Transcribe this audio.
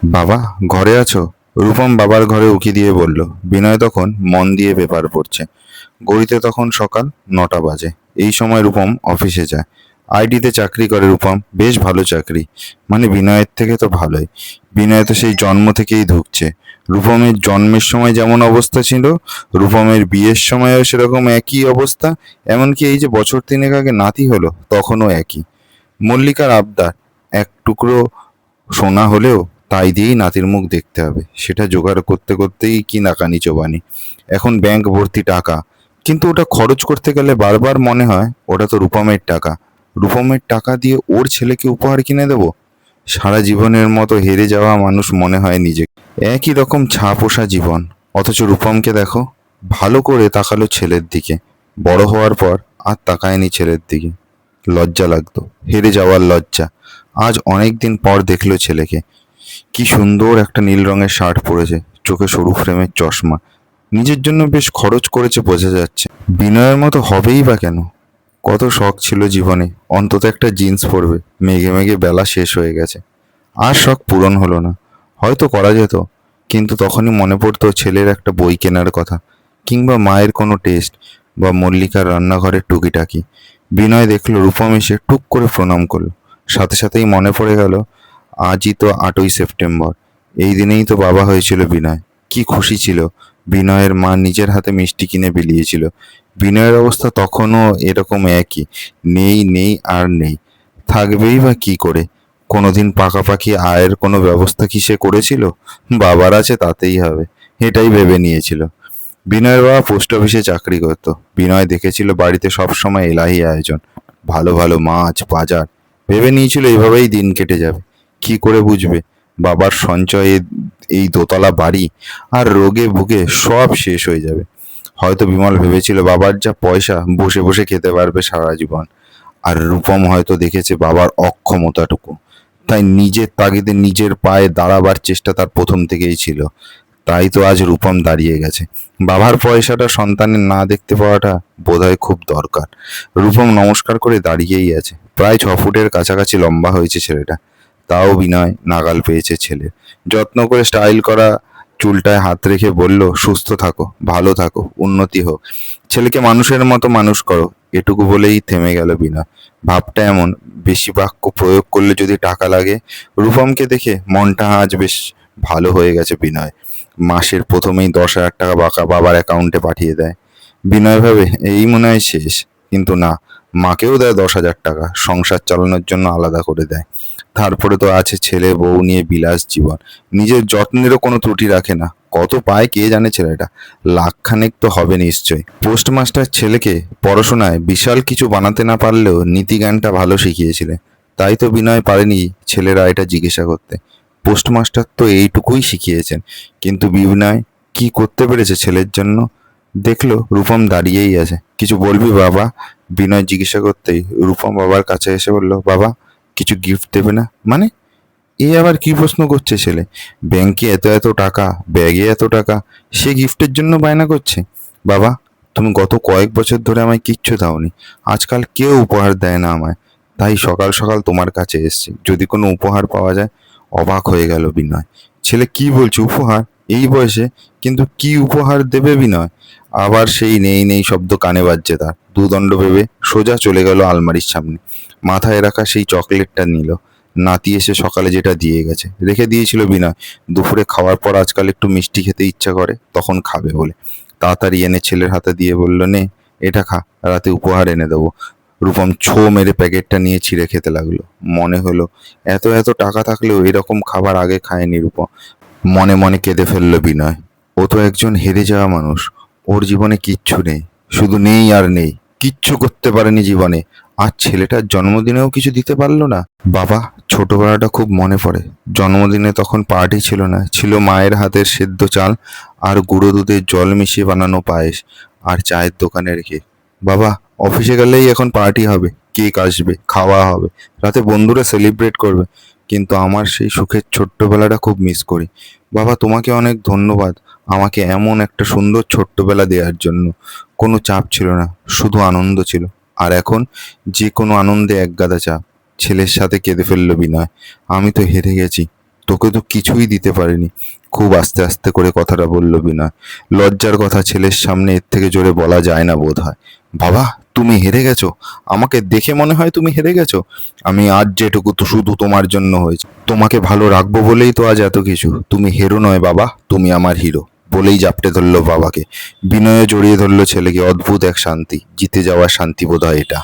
বাবা, ঘরে আছো? রূপম বাবার ঘরে উকি দিয়ে বলল। বিনয় তখন মন দিয়ে পেপার পড়ছে। ঘড়িতে তখন সকাল 9টা বাজে। এই সময় রূপম অফিসে যায়। আইটিতে চাকরি করে রূপম, বেশ ভালো চাকরি। মানে বিনয়ের থেকে তো ভালোই। বিনয় তো সেই জন্ম থেকেই ধুঁকছে। রূপমের জন্মের সময় যেমন অবস্থা ছিল, রূপমের বিয়ের সময়ও সেরকম একই অবস্থা। এমনকি এই যে বছর তিনেক আগে নাতি হলো, তখনও একই। মল্লিকার আবদার, এক টুকরো সোনা হলেও তাই দিয়েই নাতির মুখ দেখতে হবে। সেটা জোগাড় করতে করতেই কি নাকানি চোবানি। এখন ব্যাংক ভর্তি টাকা, কিন্তু ওটা খরচ করতে গেলে বারবার মনে হয় ওটা তো রূপমের টাকা। রূপমের টাকা দিয়ে ওর ছেলেকে উপহার কিনে দেবো? সারা জীবনের মতো হেরে যাওয়া মানুষ মনে হয় নিজেকে। একই রকম ছা পোষা জীবন। অথচ রূপমকে দেখো, ভালো করে তাকালো ছেলের দিকে। বড় হওয়ার পর আর তাকায়নি ছেলের দিকে। লজ্জা লাগতো, হেরে যাওয়ার লজ্জা। আজ অনেক দিন পর দেখলো ছেলেকে। কি সুন্দর একটা নীল রঙের শার্ট পরেছে, চোখে সরু ফ্রেমের চশমা। নিজের জন্য বেশ খরচ করেছে বোঝা যাচ্ছে। বিনয়ের মতো হবেই বা কেন? কত শখ ছিল জীবনে, অন্তত একটা জিন্স পরবে। মেঘে মেঘে বেলা শেষ হয়ে গেছে। আর শখ পূরণ হলো না। হয়তো করা যেত, কিন্তু তখনই মনে পড়তো ছেলের একটা বই কেনার কথা, কিংবা মায়ের কোনো টেস্ট, বা মল্লিকার রান্নাঘরের টুকিটাকি। বিনয় দেখলো রূপম এসে টুক করে প্রণাম করলো। সাথে সাথেই মনে পড়ে গেল, আজই তো 8ই সেপ্টেম্বর। এই দিনেই তো বাবা হয়েছিল বিনয়। কি খুশি ছিল। বিনয়ের মা নিজের হাতে মিষ্টি কিনে বিলিয়েছিল। বিনয়ের অবস্থা তখনও এরকম একই। নেই নেই আর নেই। থাকবেই বা কি করে? কোনোদিন পাকাপাকি আয়ের কোনো ব্যবস্থা কি সে করেছিল? বাবার আছে তাতেই হবে, এটাই ভেবে নিয়েছিল। বিনয়ের বাবা পোস্ট অফিসে চাকরি করত। বিনয় দেখেছিল বাড়িতে সবসময় এলাহি আয়োজন, ভালো ভালো মাছ, বাজার। ভেবে নিয়েছিল এভাবেই দিন কেটে যাবে। কি করে বুঝবে বাবার সঞ্চয়ে এই দোতলা বাড়ি আর রোগে ভুগে সব শেষ হয়ে যাবে। হয়তো বিমল ভেবেছিল বাবার যা পয়সা, বসে বসে খেতে পারবে সারা জীবন। আর রূপম হয়তো দেখেছে বাবার অক্ষমতাটুকু। তাই নিজের তাগিদে নিজের পায়ে দাঁড়াবার চেষ্টা তার প্রথম থেকেই ছিল। তাই তো আজ রূপম দাঁড়িয়ে গেছে। বাবার পয়সাটা সন্তানের না দেখতে পাওয়াটা বোধহয় খুব দরকার। রূপম নমস্কার করে দাঁড়িয়েই আছে। প্রায় 6 ফুটের কাছাকাছি লম্বা হয়েছে ছেলেটা। তাও বিনয় নাগাল পেয়েছে ছেলে। যত্ন করে স্টাইল করা চুলটায় হাত রেখে বলল, সুস্থ থাকো, ভালো থাকো, উন্নতি হোক। ছেলেকে মানুষের মতো মানুষ করো। এটুকু বলেই থেমে গেল বিনয়। ভাবটা এমন, বেশি বাক্য প্রয়োগ করলে যদি টাকা লাগে। রূপমকে দেখে মনটা আজ বেশ ভালো হয়ে গেছে বিনয়। মাসের প্রথমেই 10,000 টাকা বাবার অ্যাকাউন্টে পাঠিয়ে দেয়। বিনয় ভাবে এই মনে হয় শেষ। কিন্তু না, মাকেও দেয় 10,000 টাকা, সংসার চালানোর জন্য আলাদা করে দেয়। তারপরে তো আছে ছেলে বউ নিয়ে বিলাস জীবন। নিজের যত্নেরও কোনো ত্রুটি রাখে না। কত পায় কে জানে ছেলেটা। লাখখানেক তো হবে নিশ্চয়ই। পোস্টমাস্টার ছেলেকে পড়াশোনায় বিশাল কিছু বানাতে না পারলেও নীতিজ্ঞানটা ভালো শিখিয়েছিলেন। তাই তো বিনয় পারেনি ছেলেরা এটা জিজ্ঞাসা করতে। পোস্টমাস্টার তো এইটুকুই শিখিয়েছেন, কিন্তু বিনয় কি করতে পেরেছে ছেলের জন্য? দেখলো রূপম দাঁড়িয়েই আছে। কিছু বলবি বাবা? বিনয় জিজ্ঞাসা করতেই রূপম বাবার কাছে এসে বলল, বাবা, কিছু গিফট দেবে না? মানে? এ আবার কি প্রশ্ন করছে ছেলে? ব্যাংকে এত এত টাকা, ব্যাগে এত টাকা, সে গিফটের জন্য বায়না করছে? বাবা, তুমি গত কয়েক বছর ধরে আমায় কিচ্ছু দাওনি। আজকাল কেউ উপহার দেয় না আমায়। তাই সকাল সকাল তোমার কাছে এসেছি, যদি কোনো উপহার পাওয়া যায়। অবাক হয়ে গেল বিনয়। ছেলে কি বলছে, উপহার? এই বয়সে? কিন্তু কি উপহার দেবে বিনয়? আবার সেই নেই নেই শব্দ কানে বাজছে তার। দুদণ্ড ভেবে সোজা চলে গেল আলমারির সামনে। মাথায় রাখা সেই চকলেটটা নিল। নাতি এসে সকালে যেটা দিয়ে গেছে, রেখে দিয়েছিল বিনয়। দুপুরে খাওয়ার পর আজকাল একটু মিষ্টি খেতে ইচ্ছা করে, তখন খাবে বলে। তাড়াতাড়ি এনে ছেলের হাতে দিয়ে বলল, নে, এটা খা, রাতে উপহার এনে দেবো। রূপম ছো মেরে প্যাকেটটা নিয়ে ছিঁড়ে খেতে লাগলো। মনে হলো এত এত টাকা থাকলেও এরকম খাবার আগে খায়নি রূপম। মনে মনে কেঁদে ফেলল বিনয়। ও তো একজন হেরে যাওয়া মানুষ। ওর জীবনে কিচ্ছু নেই, শুধু নেই আর নেই। কিচ্ছু করতে পারেনি জীবনে। আর ছেলেটার জন্মদিনেও কিছু দিতে পারলো না। বাবা, ছোটবেলাটা খুব মনে পড়ে। জন্মদিনে তখন পার্টি ছিল না, ছিল মায়ের হাতের সেদ্ধ চাল আর গুঁড়ো দুধে জল মিশিয়ে বানানো পায়েস, আর চায়ের দোকানে রেখে। বাবা, অফিসে গেলেই এখন পার্টি হবে, কেক আসবে, খাওয়া হবে, রাতে বন্ধুরা সেলিব্রেট করবে। কিন্তু আমার সেই সুখের ছোট্টবেলাটা খুব মিস করি। বাবা, তোমাকে অনেক ধন্যবাদ আমাকে এমন একটা সুন্দর ছোট্টবেলা দেওয়ার জন্য। কোনো চাপ ছিল না, শুধু আনন্দ ছিল। আর এখন যে কোনো আনন্দে একগাদা চাপ। ছেলের সাথে কেঁদে ফেলল বিনয়। আমি তো হেরে গেছি। তোকে তো কিছুই দিতে পারিনি। খুব আস্তে আস্তে করে কথাটা বলল বিনয়। লজ্জার কথা ছেলের সামনে এর থেকে জোরে বলা যায় না বোধ হয়। বাবা, তুমি হেরে গেছো? আমাকে দেখে মনে হয় তুমি হেরে গেছো? আমি আজ যেটুকু তো শুধু তোমার জন্য হয়েছে। তোমাকে ভালো রাখবো বলেই তো আজ এত কিছু। তুমি হেরো নয় বাবা, তুমি আমার হিরো। বলেই জাপটে ধরলো বাবাকে। বিনয়ে জড়িয়ে ধরলো ছেলেকে। অদ্ভুত এক শান্তি, জিতে যাওয়ার শান্তি বোধহয় এটা।